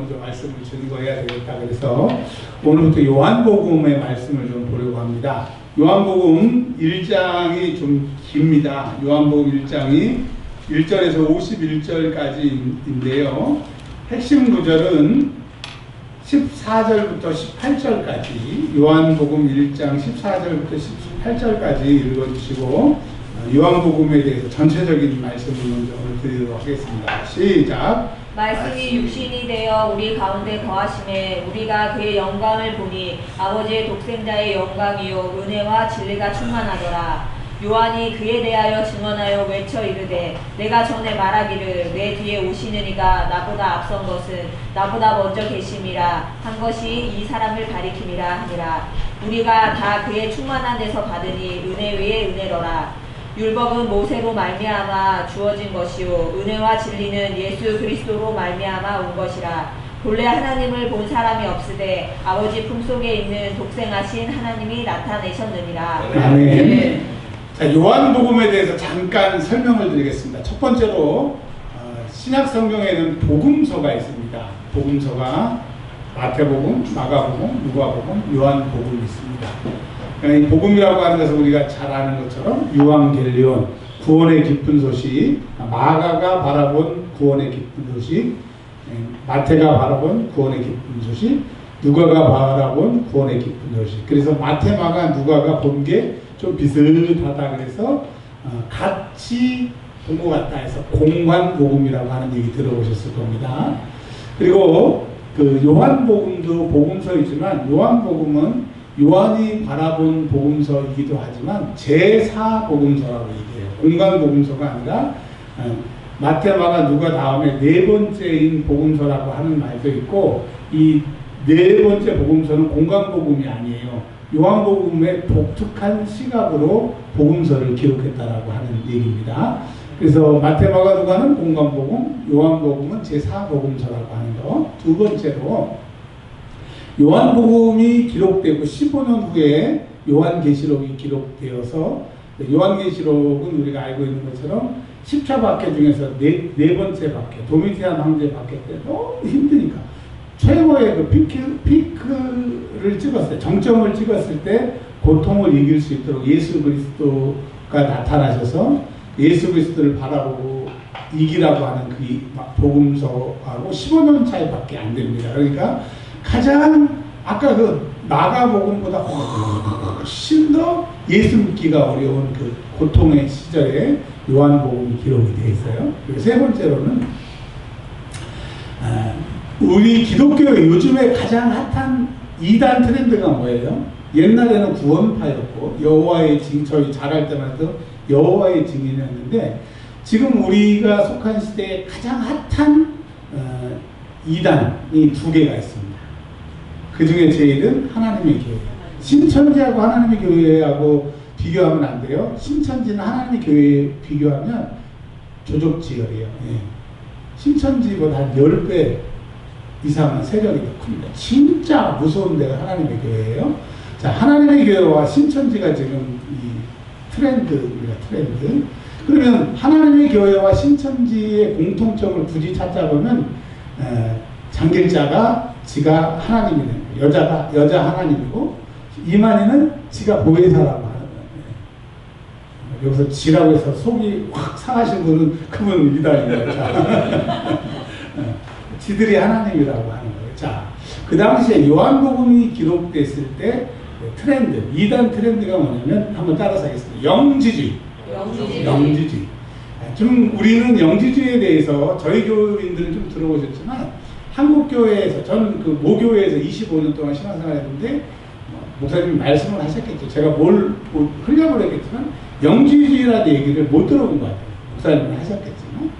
먼저 말씀을 증거해야 되겠다. 그래서 오늘부터 요한복음의 말씀을 좀 보려고 합니다. 요한복음 1장이 좀 깁니다. 요한복음 1장이 1절에서 51절까지인데요. 핵심 구절은 14절부터 18절까지, 요한복음 1장 14절부터 18절까지 읽어주시고, 요한복음에 대해서 전체적인 말씀을 먼저 드리도록 하겠습니다. 시작. 말씀이 육신이 되어 우리 가운데 거하심에 우리가 그의 영광을 보니 아버지의 독생자의 영광이요 은혜와 진리가 충만하더라. 요한이 그에 대하여 증언하여 외쳐 이르되 내가 전에 말하기를 내 뒤에 오시는 이가 나보다 앞선 것은 나보다 먼저 계심이라 한 것이 이 사람을 가리킴이라 하니라. 우리가 다 그의 충만한 데서 받으니 은혜 위에 은혜로라. 율법은 모세로 말미암아 주어진 것이요 은혜와 진리는 예수 그리스도로 말미암아 온 것이라. 본래 하나님을 본 사람이 없으되 아버지 품속에 있는 독생하신 하나님이 나타내셨느니라. 아멘. 자, 요한복음에 대해서 잠깐 설명을 드리겠습니다. 첫 번째로 신약 성경에는 복음서가 있습니다. 복음서가 마태복음, 마가복음, 누가복음, 요한복음이 있습니다. 이 복음이라고 하는 것은 우리가 잘 아는 것처럼 유앙겔리온, 구원의 기쁜 소식, 마가가 바라본 구원의 기쁜 소식, 마태가 바라본 구원의 기쁜 소식, 누가가 바라본 구원의 기쁜 소식. 그래서 마태, 마가, 누가가 본 게 좀 비슷하다 그래서 같이 본 것 같다 해서 공관복음이라고 하는 얘기 들어보셨을 겁니다. 그리고 그 요한복음도 복음서이지만 요한복음은 요한이 바라본 복음서이기도 하지만 제4복음서라고 얘기해요. 공관복음서가 아니라 마태, 마가, 누가 다음에 네 번째인 복음서라고 하는 말도 있고, 이 네 번째 복음서는 공관복음이 아니에요. 요한복음의 독특한 시각으로 복음서를 기록했다라고 하는 얘기입니다. 그래서 마태, 마가, 누가는 공관복음, 요한복음은 제4복음서라고 하는 거. 두 번째로 요한복음이 기록되고 15년 후에 요한계시록이 기록되어서, 요한계시록은 우리가 알고 있는 것처럼 10차 박해 중에서 네 번째 박해, 도미티안 황제 박해 때 너무 힘드니까 최고의 그 피크를 찍었을 때, 정점을 찍었을 때 고통을 이길 수 있도록 예수 그리스도가 나타나셔서 예수 그리스도를 바라보고 이기라고 하는 그 복음서하고 15년 차이밖에 안 됩니다. 그러니까 가장 아까 그 마가복음보다 훨씬 더 예수 믿기가 어려운 그 고통의 시절에 요한복음이 기록이 되어 있어요. 그리고 세 번째로는 우리 기독교의 요즘에 가장 핫한 이단 트렌드가 뭐예요? 옛날에는 구원파였고 여호와의 증인, 저희 잘할 때만 해도 여호와의 증인이었는데, 지금 우리가 속한 시대에 가장 핫한 이단이 두 개가 있습니다. 그 중에 제일은 하나님의 교회. 신천지하고 하나님의 교회하고 비교하면 안 돼요. 신천지는 하나님의 교회에 비교하면 조족지열이에요. 예. 신천지보다 한 10배 이상은 세력이 더 큽니다. 진짜 무서운 데가 하나님의 교회예요. 자, 하나님의 교회와 신천지가 지금 이 트렌드입니다. 트렌드. 그러면 하나님의 교회와 신천지의 공통점을 굳이 찾자보면 장길자가 지가 하나님이 되는 거예요. 여자 하나님이고, 이만희는 지가 보혜사라고 하는 거예요. 여기서 지라고 해서 속이 확 상하신 분은 그분 이단입니다. 지들이 하나님이라고 하는 거예요. 자, 그 당시에 요한복음이 기록됐을 때 트렌드, 이단 트렌드가 뭐냐면 한번 따라서 하겠습니다. 영지주의. 좀 우리는 영지주의에 대해서 저희 교인들은 좀 들어보셨지만, 한국교회에서, 저는 그 모교회에서 25년 동안 신앙생활했는데 목사님이 말씀을 하셨겠죠. 제가 뭘 흘려고 했겠지만 영지주의라는 얘기를 못 들어본 것 같아요. 목사님이 하셨겠지만.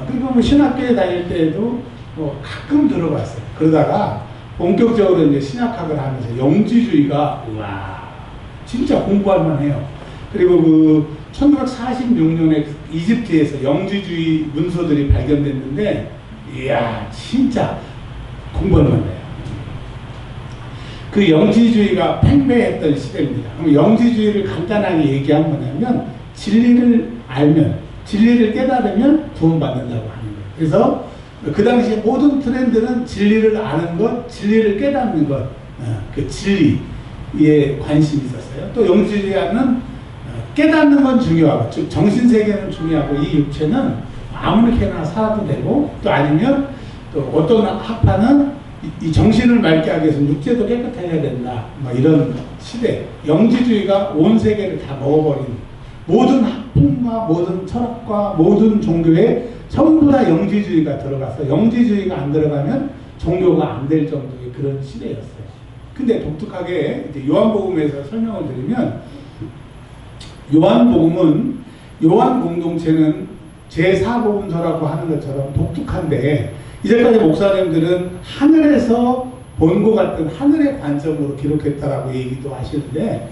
그리고 뭐 신학교에 다닐 때도 뭐 가끔 들어봤어요. 그러다가 본격적으로 이제 신학학을 하면서 영지주의가 우와 진짜 공부할 만해요. 그리고 그 1946년에 이집트에서 영지주의 문서들이 발견됐는데, 이야 진짜 공부할 만해요. 그 영지주의가 팽배했던 시대입니다. 그럼 영지주의를 간단하게 얘기하면 뭐냐면, 진리를 알면, 진리를 깨달으면 구원받는다고 하는 거예요. 그래서 그 당시에 모든 트렌드는 진리를 아는 것, 진리를 깨닫는 것, 그 진리에 관심이 있었어요. 또 영지주의자는 깨닫는 건 중요하고, 즉 정신세계는 중요하고, 이 육체는 아무렇게나 살아도 되고, 또 아니면 또 어떤 학파는 이 정신을 맑게 하기 위해서 육체도 깨끗해야 된다. 뭐 이런 시대. 영지주의가 온 세계를 다 먹어버린, 모든 학풍과 모든 철학과 모든 종교에 전부 다 영지주의가 들어가서 영지주의가 안 들어가면 종교가 안 될 정도의 그런 시대였어요. 근데 독특하게 이제 요한복음에서 설명을 드리면, 요한 공동체는 제4복음서라고 하는 것처럼 독특한데, 이제까지 목사님들은 하늘에서 본 것 같은 하늘의 관점으로 기록했다라고 얘기도 하시는데,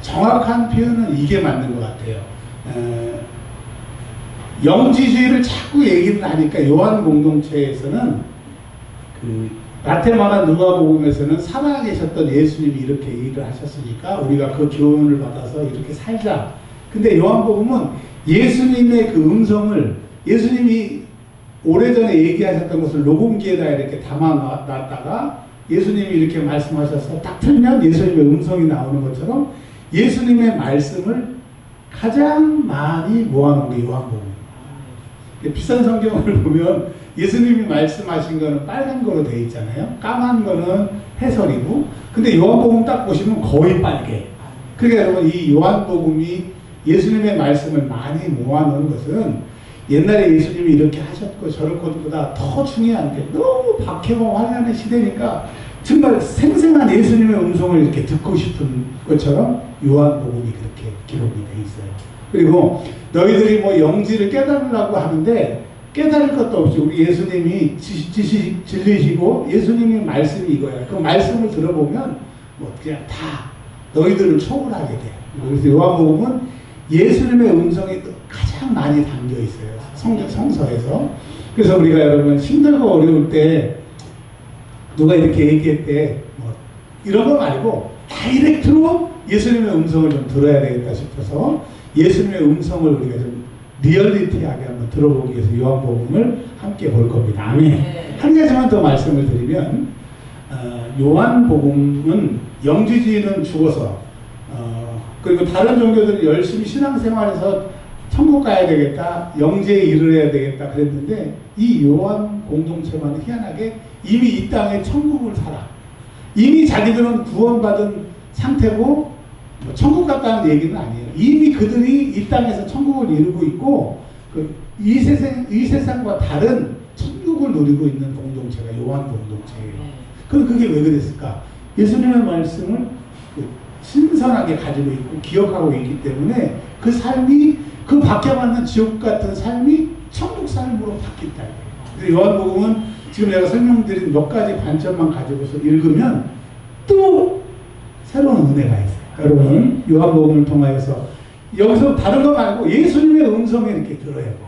정확한 표현은 이게 맞는 것 같아요. 영지주의를 자꾸 얘기를 하니까 요한 공동체에서는 그 마태마가 누가복음에서는 살아계셨던 예수님이 이렇게 얘기를 하셨으니까 우리가 그 교훈을 받아서 이렇게 살자. 근데 요한복음은 예수님의 그 음성을, 예수님이 오래전에 얘기하셨던 것을 녹음기에다 이렇게 담아놨다가 예수님이 이렇게 말씀하셔서 딱 틀면 예수님의 음성이 나오는 것처럼 예수님의 말씀을 가장 많이 모아놓은 게 요한복음입니다. 비싼 성경을 보면 예수님이 말씀하신 거는 빨간 거로 되어 있잖아요. 까만 거는 해설이고, 근데 요한복음 딱 보시면 거의 빨개. 그러니까 여러분, 이 요한복음이 예수님의 말씀을 많이 모아놓은 것은 옛날에 예수님이 이렇게 하셨고 저럴 것보다 더 중요한 게, 너무 박해와 환란의 시대니까 정말 생생한 예수님의 음성을 이렇게 듣고 싶은 것처럼 요한복음이 그렇게 기록이 돼 있어요. 그리고 너희들이 뭐 영지를 깨달으라고 하는데 깨달을 것도 없이 우리 예수님이 진리시고 예수님의 말씀이 이거야. 그 말씀을 들어보면 뭐 그냥 다 너희들을 초월하게 돼. 그래서 요한복음은 예수님의 음성이 가장 많이 담겨 있어요. 성서에서. 그래서 우리가 여러분 힘들고 어려울 때 누가 이렇게 얘기했대, 뭐 이런 거 말고 다이렉트로 예수님의 음성을 좀 들어야 되겠다 싶어서 예수님의 음성을 우리가 좀 리얼리티하게 한번 들어보기 위해서 요한복음을 함께 볼 겁니다. 아멘. 네. 한 가지만 더 말씀을 드리면, 요한복음은 영지주의는 죽어서, 그리고 다른 종교들은 열심히 신앙생활에서 천국 가야 되겠다, 영지에 이르러야 되겠다 그랬는데, 이 요한 공동체만은 희한하게 이미 이 땅에 천국을 살아. 이미 자기들은 구원받은 상태고 뭐 천국 갔다는 얘기는 아니에요. 이미 그들이 이 땅에서 천국을 이루고 있고, 이 세상과 다른 천국을 누리고 있는 공동체가 요한 공동체예요. 그럼 그게 왜 그랬을까? 예수님의 말씀을 신선하게 가지고 있고 기억하고 있기 때문에 그 삶이, 그 박해받는 지옥 같은 삶이 천국 삶으로 바뀐다. 그래서 요한복음은 지금 내가 설명드린 몇 가지 관점만 가지고서 읽으면 또 새로운 은혜가 있어요. 여러분, 요한복음을 통하여서 여기서 다른 거 말고 예수님의 음성을 이렇게 들어야 돼요.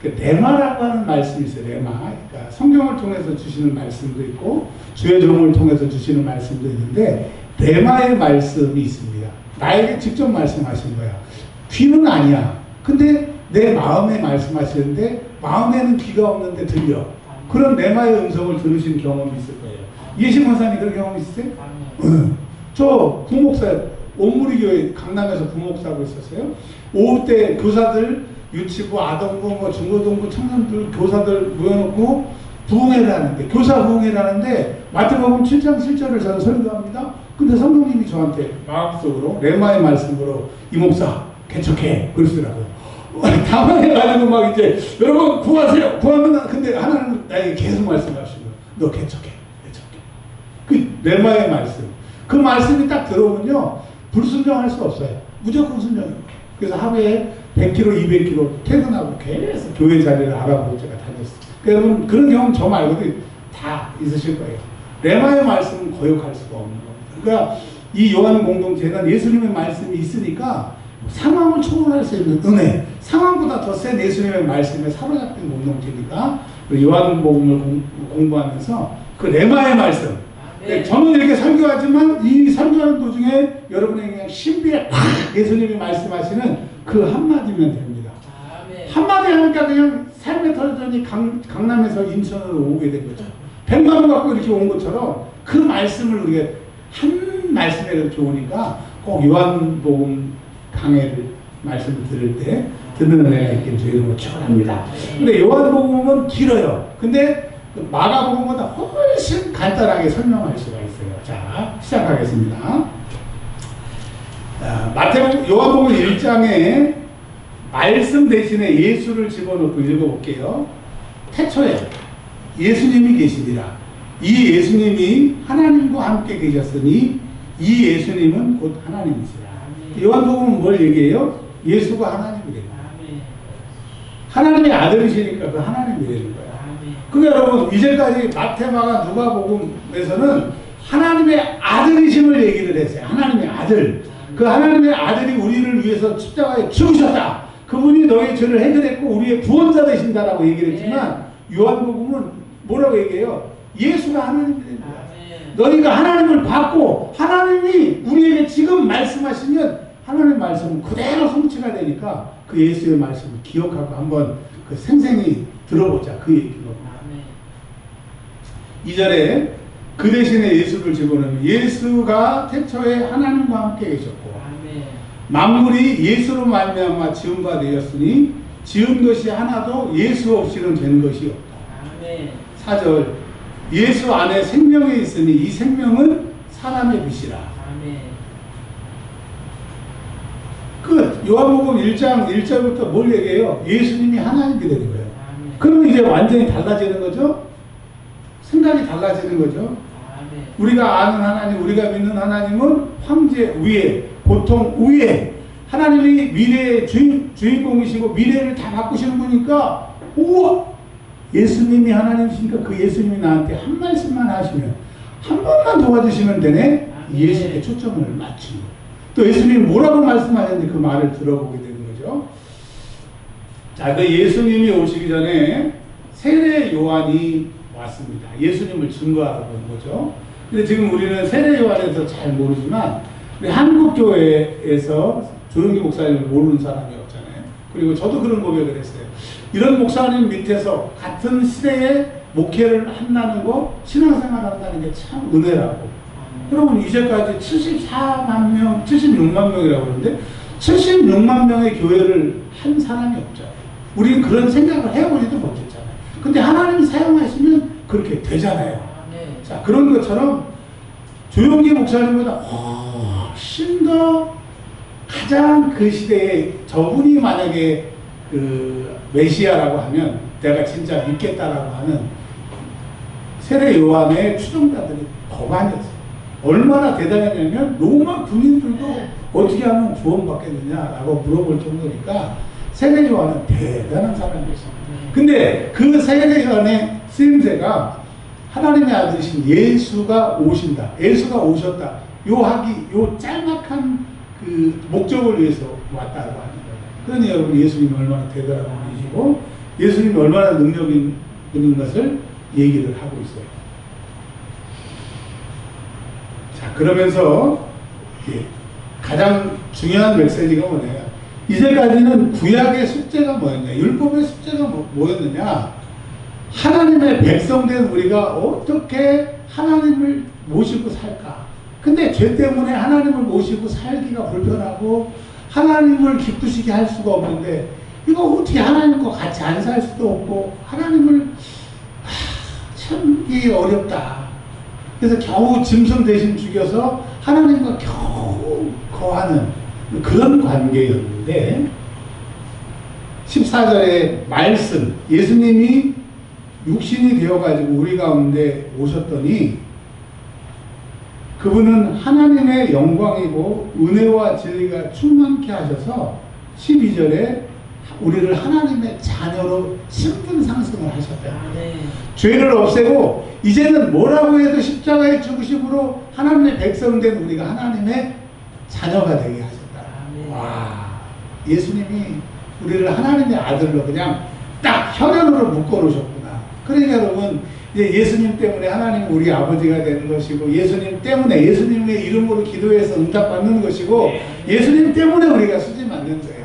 그 레마라고 하는 말씀이 있어요. 레마. 그러니까 성경을 통해서 주시는 말씀도 있고 주의 종을 통해서 주시는 말씀도 있는데, 레마의 말씀이 있습니다. 나에게 직접 말씀하신 거야. 귀는 아니야. 근데 내 마음에 말씀하시는데 마음에는 귀가 없는데 들려. 그런 레마의 음성을 들으신 경험이 있을 거예요. 이해신 권사님 그런 경험 있으세요? 저 부목사, 온무리교회 강남에서 부목사하고 있었어요. 오후 때 교사들, 유치부, 아동부, 뭐 중고등부, 청년들, 교사들 모여놓고 부흥회를 하는데, 교사 부흥회를 하는데 마태복음 7장 7절을 저는 설교합니다. 근데 성령님이 저한테 마음속으로 레마의 말씀으로 이 목사 개척해 그러시더라고요. 당황해가지고 막 이제 여러분 구하세요. 구하면, 근데 하나님 나에게 계속 말씀하시고 너 개척해. 그 레마의 말씀, 그 말씀이 딱 들어오면요 불순종할 수 없어요. 무조건 순종해요. 그래서 하루에 100km, 200km 퇴근하고 계속 교회 자리를 알아보고 제가 다녔어요. 그러니까 여러분 그런 경험 저 말고도 다 있으실 거예요. 레마의 말씀은 거역할 수가 없는 겁니다. 그러니까 이 요한 공동체는 예수님의 말씀이 있으니까 상황을 초월할 수 있는 은혜, 상황보다 더 센 예수님의 말씀에 사로잡힌 공동체니까 요한복음을 공부하면서 그 레마의 말씀, 네. 저는 이렇게 설교하지만 이 설교하는 도중에 여러분에게 그냥 신비에 팍 예수님이 말씀하시는 그 한마디면 됩니다. 한마디 하니까 그냥 삶의 터전이 강남에서 인천으로 오게 된 거죠. 100만 원 갖고 이렇게 온 것처럼 그 말씀을 우리가 한 말씀에 이렇게 오니까 꼭 요한복음 강해를 말씀을 들을 때 듣는 은혜가 있기를 주의로 축원합니다. 근데 요한복음은 길어요. 근데 마가복음보다 훨씬 간단하게 설명할 수가 있어요. 자, 시작하겠습니다. 요한복음 1장에 말씀 대신에 예수를 집어넣고 읽어볼게요. 태초에 예수님이 계시니라. 이 예수님이 하나님과 함께 계셨으니 이 예수님은 곧 하나님이시라. 요한복음은 뭘 얘기해요? 예수가 하나님이래요. 하나님의 아들이시니까 그 하나님이라는 거야. 그러니까 여러분 이제까지 마태마가 누가복음에서는 하나님의 아들이심을 얘기를 했어요. 하나님의 아들. 그 하나님의 아들이 우리를 위해서 십자가에 죽으셨다. 그분이 너의 죄를 해결했고 우리의 구원자 되신다라고 얘기를 했지만 요한복음은 뭐라고 얘기해요? 예수가 하나님이라는 거야. 너희가 하나님을 받고 하나님이 우리에게 지금 말씀하시면 하나님의 말씀은 그대로 성취가 되니까 그 예수의 말씀을 기억하고 한번 그 생생히 들어보자. 그 얘기로. 2절에 그 대신에 예수를 집어넣으면 예수가 태초에 하나님과 함께 계셨고 만물이 예수로 말미암아 지은 바 되었으니 지은 것이 하나도 예수 없이는 된 것이 없다. 4절 예수 안에 생명이 있으니 이 생명은 사람의 빛이라. 끝. 요한복음 1장 1절부터 뭘 얘기해요? 예수님이 하나님이 되는 거예요. 그러면 이제 완전히 달라지는 거죠? 생각이 달라지는 거죠? 우리가 아는 하나님, 우리가 믿는 하나님은 황제 위에, 보통 위에, 하나님이 미래의 주인공이시고 미래를 다 바꾸시는 분이니까, 우와! 예수님이 하나님이시니까 그 예수님이 나한테 한 말씀만 하시면, 한 번만 도와주시면 되네? 예수께 초점을 맞추는 거예요. 또 예수님이 뭐라고 말씀하셨는지 그 말을 들어보게 되는 거죠. 자, 그 예수님이 오시기 전에 세례 요한이 왔습니다. 예수님을 증거하러 온 거죠. 근데 지금 우리는 세례 요한에 대해서 잘 모르지만 우리 한국교회에서 조용기 목사님을 모르는 사람이 없잖아요. 그리고 저도 그런 고백을 했어요. 이런 목사님 밑에서 같은 시대에 목회를 한다는 거, 신앙생활을 한다는 게 참 은혜라고. 여러분 이제까지 74만 명, 76만 명이라고 그러는데 76만 명의 교회를 한 사람이 없잖아요. 우리는 그런 생각을 해보지도 못했잖아요. 근데 하나님이 사용하시면 그렇게 되잖아요. 자, 그런 것처럼 조용기 목사님보다 훨씬 더 가장 그 시대에 저분이 만약에 그 메시아라고 하면 내가 진짜 믿겠다라고 하는 세례 요한의 추종자들이 더 많이었어요. 얼마나 대단했냐면 로마 군인들도 어떻게 하면 구원받겠느냐라고 물어볼 정도니까 세례 요한은 대단한 사람이었어요. 근데 그 세례 요한의 쓰임새가 하나님의 아들이신 예수가 오신다. 예수가 오셨다. 요 짤막한 그 목적을 위해서 왔다고 하는 거예요. 그러니 여러분 예수님이 얼마나 대단한 분이시고 예수님이 얼마나 능력 있는 것을 얘기를 하고 있어요. 자, 그러면서 가장 중요한 메시지가 뭐냐면 이제까지는 구약의 숙제가 뭐였냐, 율법의 숙제가 뭐였느냐, 하나님의 백성된 우리가 어떻게 하나님을 모시고 살까. 근데 죄 때문에 하나님을 모시고 살기가 불편하고 하나님을 기쁘시게 할 수가 없는데 이거 어떻게 하나님과 같이 안 살 수도 없고 하나님을 참기 어렵다. 그래서 겨우 짐승 대신 죽여서 하나님과 겨우 거하는 그런 관계였는데 14절에 말씀, 예수님이 육신이 되어가지고 우리 가운데 오셨더니 그분은 하나님의 영광이고 은혜와 진리가 충만케 하셔서 12절에 우리를 하나님의 자녀로 신분 상승을 하셨다. 죄를 없애고 이제는 뭐라고 해도 십자가의 죽으심으로 하나님의 백성된 우리가 하나님의 자녀가 되게 하셨다. 와, 예수님이 우리를 하나님의 아들로 그냥 딱 혈연으로 묶어놓으셨구나. 그러니까 여러분 이제 예수님 때문에 하나님 우리 아버지가 되는 것이고 예수님 때문에 예수님의 이름으로 기도해서 응답받는 것이고 예수님 때문에 우리가 수지 맞는 거예요.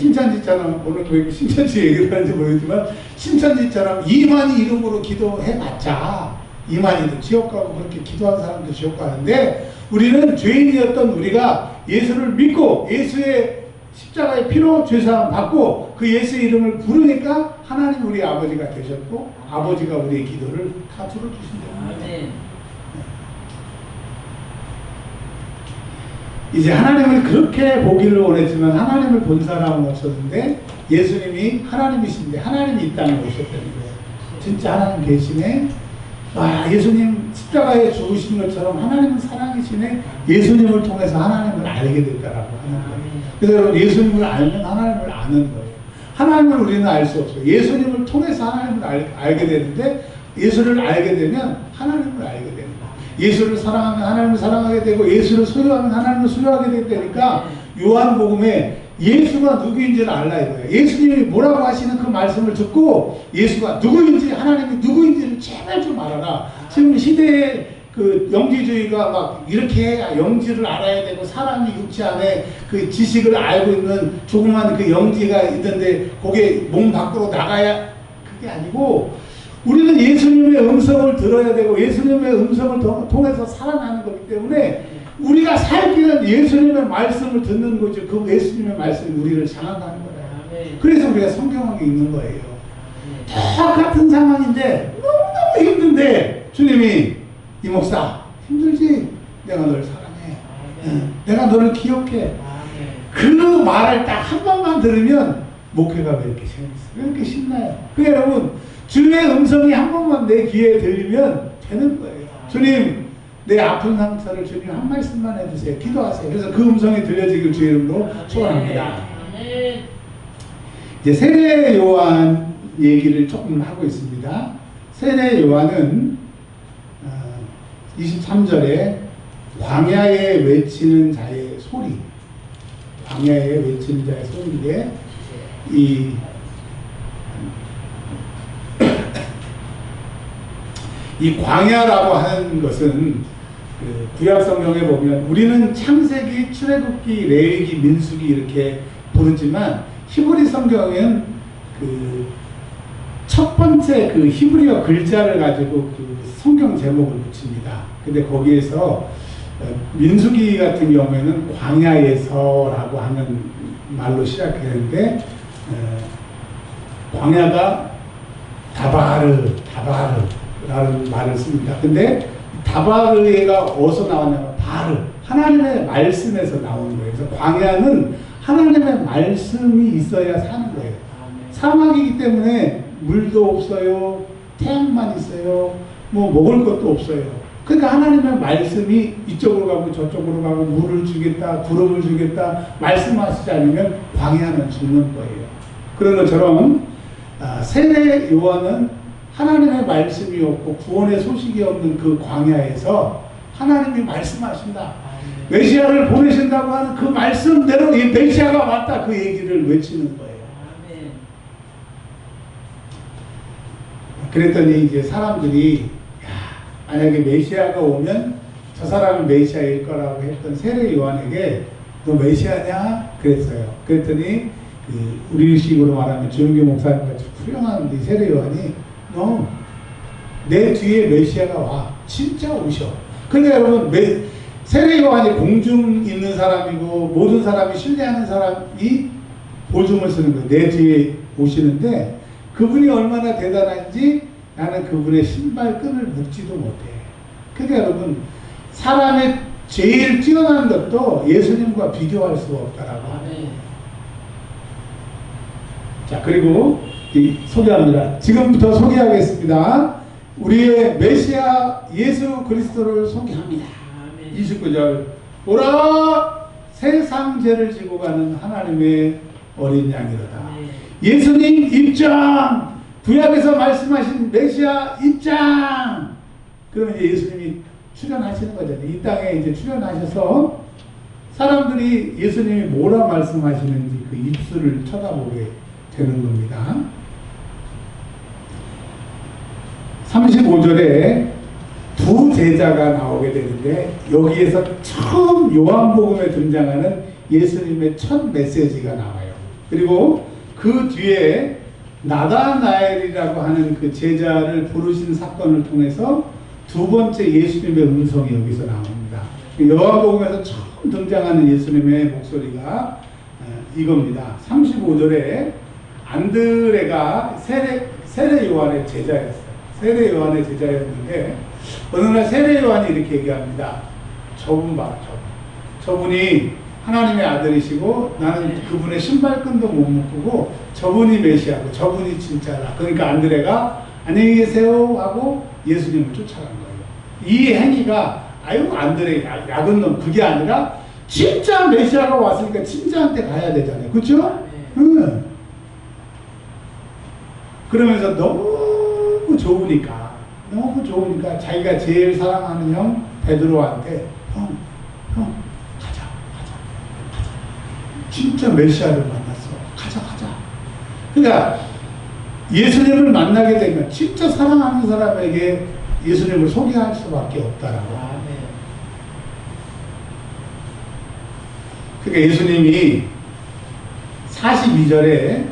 신천지처럼, 오늘 왜 신천지 얘기를 하는지 모르겠지만, 신천지처럼 이만희 이름으로 기도해봤자, 이만희도 지옥 가고 그렇게 기도한 사람도 지옥 가는데, 우리는 죄인이었던 우리가 예수를 믿고 예수의 십자가의 피로 죄사함 받고 그 예수의 이름을 부르니까 하나님 우리 아버지가 되셨고 아버지가 우리의 기도를 다 들어주신다. 이제 하나님을 그렇게 보기를 원했지만 하나님을 본 사람은 없었는데 예수님이 하나님이신데 하나님이 이 땅에 오셨다는 거예요. 진짜 하나님 계시네. 와, 예수님 십자가에 죽으신 것처럼 하나님은 사랑이시네. 예수님을 통해서 하나님을 알게 됐다라고 하는 거예요. 그래서 여러분, 예수님을 알면 하나님을 아는 거예요. 하나님을 우리는 알 수 없어요. 예수님을 통해서 하나님을 알게 되는데, 예수를 알게 되면 하나님을 알게 되는 거예요. 예수를 사랑하면 하나님을 사랑하게 되고, 예수를 소유하면 하나님을 소유하게 되니까 요한복음에 예수가 누구인지를 알라 이거예요. 예수님이 뭐라고 하시는 그 말씀을 듣고 예수가 누구인지, 하나님이 누구인지를 제발 좀 알아라. 지금 시대에 그 영지주의가 막 이렇게 영지를 알아야 되고, 사람이 육체 안에 그 지식을 알고 있는 조그만 그 영지가 있는데 거기에 몸 밖으로 나가야, 그게 아니고 우리는 예수님의 음성을 들어야 되고 예수님의 음성을 통해서 살아나는 거기 때문에 우리가 살 길은 예수님의 말씀을 듣는 거죠. 그 예수님의 말씀이 우리를 장악하는 거예요. 그래서 우리가 성경을 읽는 거예요. 똑같은 상황인데 너무너무 힘든데 주님이, 이 목사 힘들지? 내가 널 사랑해. 내가 너를 기억해. 그 말을 딱 한 번만 들으면 목회가 왜 이렇게 재밌어요? 왜 이렇게 신나요? 그러니까 여러분, 주님의 음성이 한 번만 내 귀에 들리면 되는 거예요. 주님, 내 아픈 상처를 주님 한 말씀만 해주세요. 기도하세요. 그래서 그 음성이 들려지길 주의 이름으로 소원합니다. 이제 세례 요한 얘기를 조금 하고 있습니다. 세례 요한은 23절에 광야에 외치는 자의 소리, 광야에 외치는 자의 소리인데, 이 광야라고 하는 것은 그 구약 성경에 보면 우리는 창세기, 출애굽기, 레위기, 민수기 이렇게 부르지만 히브리 성경에는 그 첫 번째 그 히브리어 글자를 가지고 그 성경 제목을 붙입니다. 근데 거기에서 민수기 같은 경우에는 광야에서라고 하는 말로 시작했는데, 광야가 다바르라는 말을 씁니다. 근데 다바르가 어디서 나왔냐면 바르, 하나님의 말씀에서 나오는 거예요. 그래서 광야는 하나님의 말씀이 있어야 사는 거예요. 사막이기 때문에 물도 없어요, 태양만 있어요, 뭐 먹을 것도 없어요. 그러니까 하나님의 말씀이 이쪽으로 가고 저쪽으로 가고, 물을 주겠다, 구름을 주겠다 말씀하시지 않으면 광야는 죽는 거예요. 그런 것처럼 세례 요한은 하나님의 말씀이 없고 구원의 소식이 없는 그 광야에서 하나님이 말씀하신다, 메시아를 보내신다고 하는 그 말씀대로 이 메시아가 왔다, 그 얘기를 외치는 거예요. 그랬더니 이제 사람들이, 만약에 메시아가 오면 저 사람은 메시아일 거라고 했던 세례 요한에게 너 메시아냐? 그랬어요. 그랬더니 우리식으로 말하면 조영기 목사님 같이 훌륭한 세례 요한이, 너 내 뒤에 메시아가 와, 진짜 오셔. 그러니까 여러분, 세례 요한이 공중 있는 사람이고 모든 사람이 신뢰하는 사람이 보증을 쓰는 거예요. 내 뒤에 오시는데 그분이 얼마나 대단한지 나는 그분의 신발끈을 묶지도 못해. 그러니까 여러분, 사람의 제일 뛰어난 것도 예수님과 비교할 수가 없다라고. 자, 그리고 소개합니다. 지금부터 소개하겠습니다. 우리의 메시아 예수 그리스도를 소개합니다. 29절, 오라 세상 죄를 지고 가는 하나님의 어린 양이로다. 예수님 입장! 구약에서 말씀하신 메시아 입장! 그러면 이제 예수님이 출현하시는 거잖아요. 이 땅에 이제 출현하셔서 사람들이 예수님이 뭐라 말씀하시는지 그 입술을 쳐다보게 되는 겁니다. 35절에 두 제자가 나오게 되는데, 여기에서 처음 요한복음에 등장하는 예수님의 첫 메시지가 나와요. 그리고 그 뒤에 나다나엘이라고 하는 그 제자를 부르신 사건을 통해서 두 번째 예수님의 음성이 여기서 나옵니다. 요한복음에서 처음 등장하는 예수님의 목소리가 이겁니다. 35절에 안드레가 세례 요한의 제자였어요. 세례 요한의 제자였는데 어느 날 세례 요한이 이렇게 얘기합니다. 저분 봐, 저분이 하나님의 아들이시고 나는 그분의 신발끈도 못 묶고 저분이 메시아고 저분이 진짜다. 그러니까 안드레가 안녕히 계세요 하고 예수님을 쫓아간 거예요. 이 행위가 아유 안드레 약은 놈 그게 아니라 진짜 메시아가 왔으니까 진짜한테 가야 되잖아요. 그렇죠? 응. 그러면서 너무 좋으니까 자기가 제일 사랑하는 형 베드로한테 형 가자. 진짜 메시아를 만났어. 가자. 그러니까 예수님을 만나게 되면 진짜 사랑하는 사람에게 예수님을 소개할 수밖에 없다라고. 그러니까 예수님이 42절에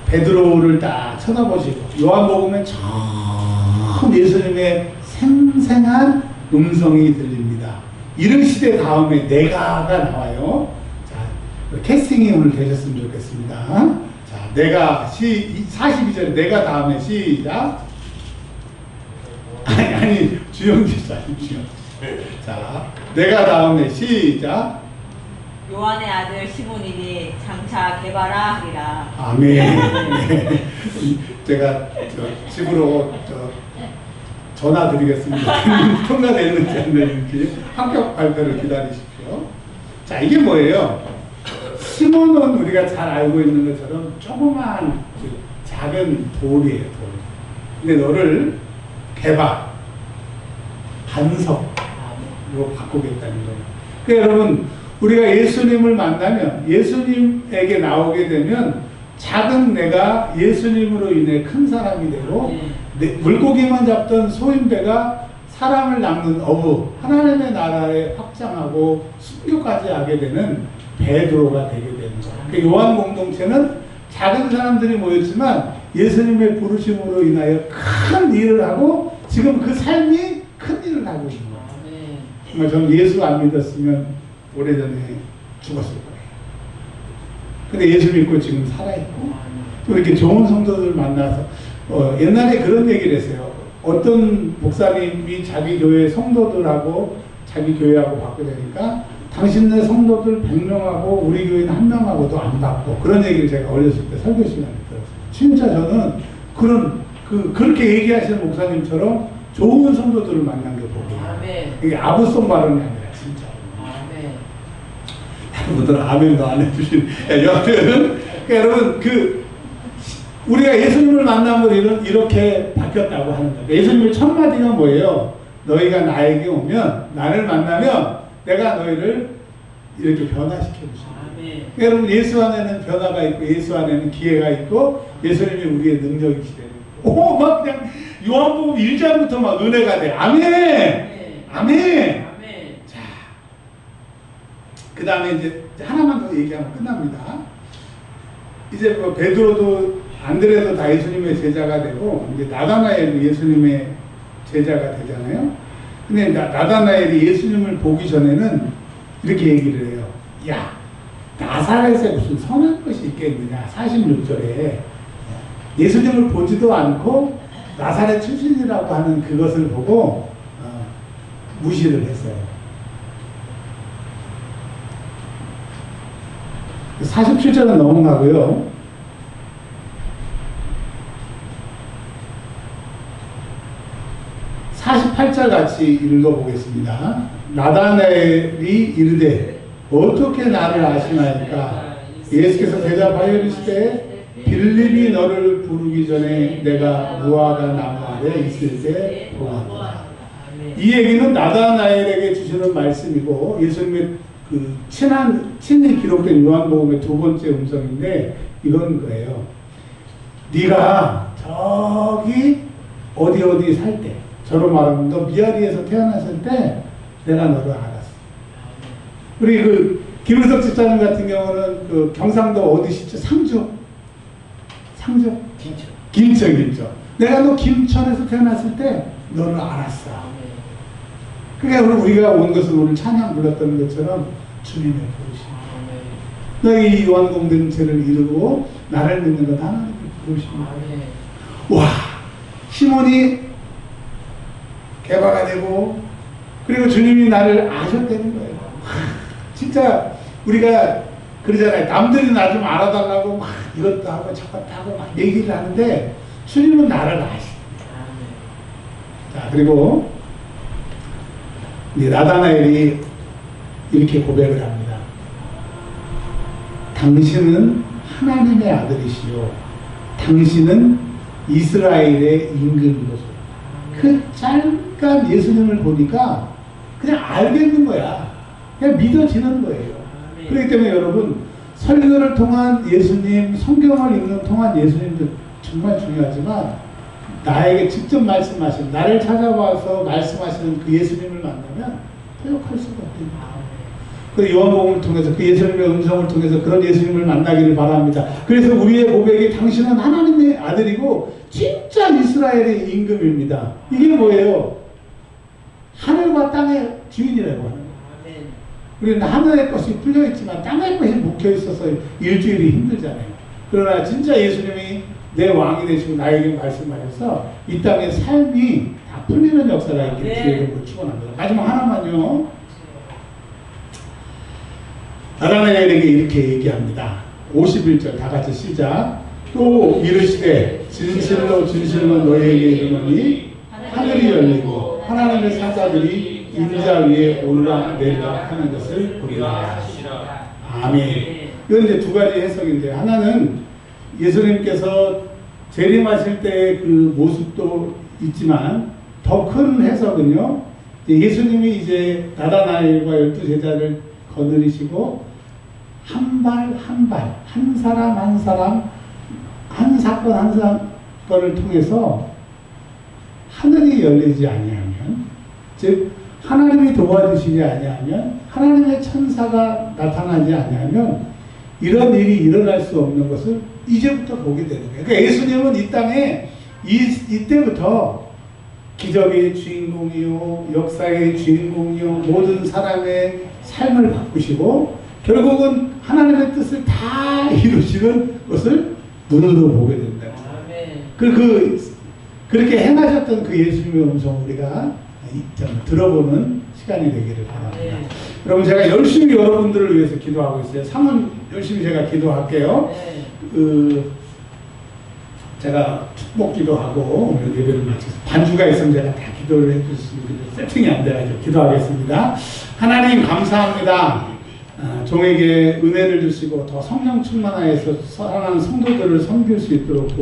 베드로를 딱 쳐다보시고 요한복음에 처음 예수님의 생생한 음성이 들립니다. 이르시되 다음에 내가가 나와요. 자, 캐스팅이 오늘 되셨으면 좋겠습니다. 자, 내가 42절에 내가 다음에 시작. 아니 주영지 주영. 자, 내가 다음에 시작. 요한의 아들 시몬이니 장차 개바라 하리라. 아멘. 네. 제가 집으로 전화 드리겠습니다. 통과됐는지 안 됐는지 합격 발표를 기다리십시오. 자, 이게 뭐예요? 시몬은 우리가 잘 알고 있는 것처럼 조그만 작은 돌이에요. 돌. 근데 너를 개바, 반석으로 바꾸겠다는 거예요. 그러니까 여러분 우리가 예수님을 만나면 예수님에게 나오게 되면 작은 내가 예수님으로 인해 큰 사람이 되고 물고기만 잡던 소인배가 사람을 낚는 어부 하나님의 나라에 확장하고 순교까지 하게 되는 베드로가 되게 되는 거예요. 그러니까 요한 공동체는 작은 사람들이 모였지만 예수님의 부르심으로 인하여 큰 일을 하고 지금 그 삶이 큰 일을 하고 있는 거예요. 정말 저는 예수 안 믿었으면 오래전에 죽었을 거예요. 근데 예수 믿고 지금 살아있고 또 이렇게 좋은 성도들 만나서 옛날에 그런 얘기를 했어요. 어떤 목사님이 자기 교회 성도들하고 자기 교회하고 받게 되니까 당신네 성도들 100명하고 우리 교회는 1명하고도 안 받고 그런 얘기를 제가 어렸을 때 설교 시간에 들었어요. 진짜 저는 그렇게 얘기하시는 목사님처럼 좋은 성도들을 만난 게 복이에요. 이게 아부성 발언이 아니라 진짜. 여러분들 아멘도 안 해주신. 여러분, 여러분 우리가 예수님을 만나면 이렇게 바뀌었다고 하는 거예요. 예수님의 첫 마디가 뭐예요? 너희가 나에게 오면 나를 만나면 내가 너희를 이렇게 변화시켜 주십니다. 여러분 예수 안에는 변화가 있고 예수 안에는 기회가 있고 예수님이 우리의 능력이시대요. 막 그냥 요한복음 1장부터 막 은혜가 돼. 아멘. 자, 그 다음에 이제 하나만 더 얘기하면 끝납니다. 이제 뭐 베드로도 안드레도 다 예수님의 제자가 되고 이제 나다나엘도 예수님의 제자가 되잖아요. 근데 나다나엘이 예수님을 보기 전에는 이렇게 얘기를 해요. 야, 나사렛에 무슨 선한 것이 있겠느냐. 46절에 예수님을 보지도 않고 나사렛 출신이라고 하는 그것을 보고 무시를 했어요. 47절은 넘어가고요. 48절 같이 읽어보겠습니다. 나다나엘이 이르되 어떻게 나를 아시나이까? 예수께서 대답하여 이르시되 빌립이 너를 부르기 전에 내가 무화과 나무 아래 있을 때 보았다. 이 얘기는 나다나엘에게 주시는 말씀이고 예수님의 그 친히 기록된 요한복음의 두 번째 음성인데 이건 거예요. 네가 저기 어디 살 때, 저로 말하면 너 미아리에서 태어났을 때 내가 너를 알았어. 우리 김은석 집사님 같은 경우는 그 경상도 어디시죠? 상주? 김천. 내가 너 김천에서 태어났을 때 너를 알았어. 그러니까 우리가 온 것은 오늘 찬양 불렀던 것처럼 주님의 부르심. 너희 요한공된 죄를 이루고 나를 믿는 것 하나님의 부르심이다. 와, 시몬이 개바가 되고 그리고 주님이 나를 아셨다는 거예요. 진짜 우리가 그러잖아요. 남들이 나 좀 알아달라고 막 이것도 하고 저것도 하고 막 얘기를 하는데 주님은 나를 아십니다. 자, 그리고 나다나엘이 이렇게 고백을 합니다. 당신은 하나님의 아들이시요 당신은 이스라엘의 임금이로소. 그 잠깐 예수님을 보니까 그냥 알겠는 거야. 그냥 믿어지는 거예요. 그렇기 때문에 여러분, 설교를 통한 예수님, 성경을 읽는 통한 예수님도 정말 중요하지만 나에게 직접 말씀하신, 나를 찾아와서 말씀하시는 그 예수님을 만나면 퇴역할 수가 없습니다. 그 요한복음을 통해서 그 예수님의 음성을 통해서 그런 예수님을 만나기를 바랍니다. 그래서 우리의 고백이 당신은 하나님의 아들이고 진짜 이스라엘의 임금입니다. 이게 뭐예요? 하늘과 땅의 주인이라고 하는 거예요. 우리는 하늘의 것이 풀려있지만 땅의 것이 묵혀있어서 일주일이 힘들잖아요. 그러나 진짜 예수님이 내 왕이 되시고 나에게 말씀하셔서 이 땅의 삶이 다 풀리는 역사가 있기를 주의 이름으로 축원합니다. 마지막 하나만요. 나다나엘에게 이렇게 얘기합니다. 51절 다 같이 시작. 또 이르시되 진실로 진실로 너희에게 이르노니 하늘이 열리고 하나님의 사자들이 인자 위에 올라내리라 하는 것을 보리라. 아멘. 이건 이제 두 가지 해석인데, 하나는 예수님께서 재림하실 때의 그 모습도 있지만 더 큰 해석은요, 예수님이 이제 나다나엘과 12제자를 거느리시고 한 발 한 발, 한 사람 한 사람, 한 사건 한 사건을 통해서 하늘이 열리지 아니하면, 즉 하나님이 도와주시지 아니하면, 하나님의 천사가 나타나지 아니하면 이런 일이 일어날 수 없는 것을 이제부터 보게 되는 거예요. 그러니까 예수님은 이 땅에 이때부터 기적의 주인공이요, 역사의 주인공이요, 모든 사람의 삶을 바꾸시고 결국은 하나님의 뜻을 다 이루시는 것을 눈으로 보게 된다. 그렇게 행하셨던 그 예수님의 음성을 우리가 들어보는 시간이 되기를 바랍니다. 여러분, 제가 열심히 여러분들을 위해서 기도하고 있어요. 상은 열심히 제가 기도할게요. 제가 축복 기도하고 오늘 예배를 마쳐서 반주가 있으면 제가 다 기도를 해주시면 세팅이 안 돼가지고 기도하겠습니다. 하나님 감사합니다. 종에게 은혜를 주시고 더 성령 충만하여서 사랑하는 성도들을 섬길 수 있도록 도와